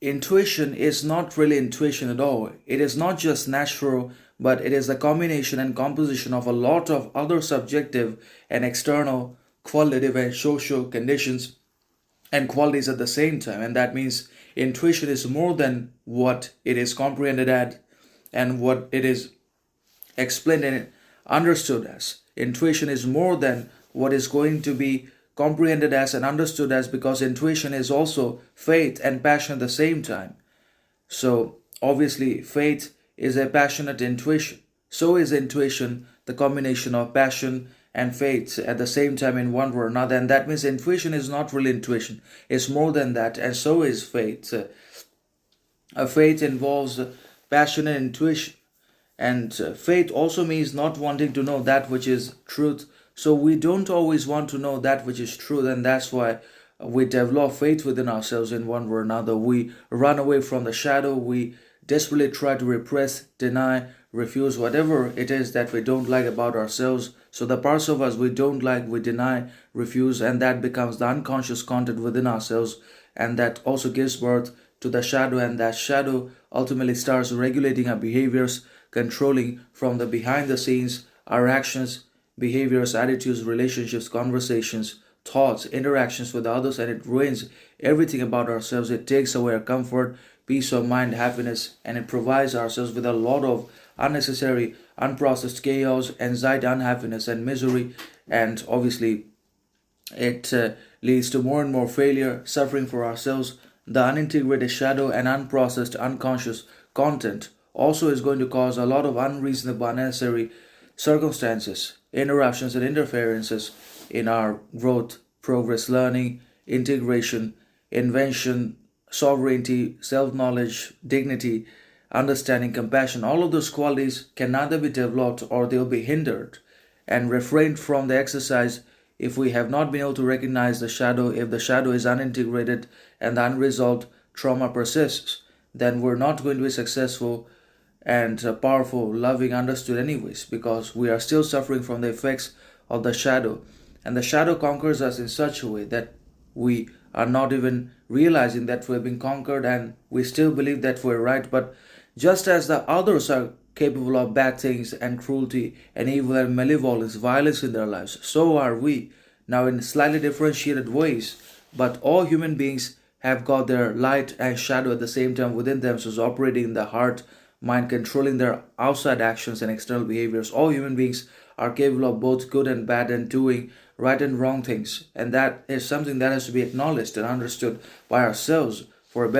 intuition is not really intuition at all. It is not just natural, but it is a combination and composition of a lot of other subjective and external qualitative and social conditions and qualities at the same time. And that means intuition is more than what it is comprehended at and what it is explained and understood as. Intuition is more than what is going to be comprehended as and understood as, because intuition is also faith and passion at the same time. So, obviously, faith is a passionate intuition. So is intuition the combination of passion and faith at the same time in one way or another. And that means intuition is not really intuition, it's more than that. And so is faith. Faith involves passion and intuition. And faith also means not wanting to know that which is truth. So we don't always want to know that which is truth, and that's why we develop faith within ourselves in one way or another. We run away from the shadow. We desperately try to repress, deny, refuse whatever it is that we don't like about ourselves. So the parts of us we don't like, we deny, refuse, and that becomes the unconscious content within ourselves, and that also gives birth to the shadow, and that shadow ultimately starts regulating our behaviors, controlling from the behind the scenes our actions, behaviors, attitudes, relationships, conversations, thoughts, interactions with others, and it ruins everything about ourselves. It takes away our comfort, peace of mind, happiness, and it provides ourselves with a lot of unnecessary, unprocessed chaos, anxiety, unhappiness, and misery. And obviously, it leads to more and more failure, suffering for ourselves. The unintegrated shadow and unprocessed unconscious content also is going to cause a lot of unreasonable, unnecessary circumstances, interruptions, and interferences in our growth, progress, learning, integration, invention, sovereignty, self knowledge, dignity, understanding, compassion. All of those qualities can neither be developed or they'll be hindered and refrained from the exercise if we have not been able to recognize the shadow. If the shadow is unintegrated and the unresolved trauma persists, then we're not going to be successful and powerful, loving, understood, anyways, because we are still suffering from the effects of the shadow. And the shadow conquers us in such a way that we are not even realizing that we've been conquered, and we still believe that we're right. But just as the others are capable of bad things and cruelty and evil and malevolence, violence in their lives, so are we, now in slightly differentiated ways. But all human beings have got their light and shadow at the same time within themselves, operating in the heart, mind, controlling their outside actions and external behaviors. All human beings are capable of both good and bad and doing right and wrong things. And that is something that has to be acknowledged and understood by ourselves for a better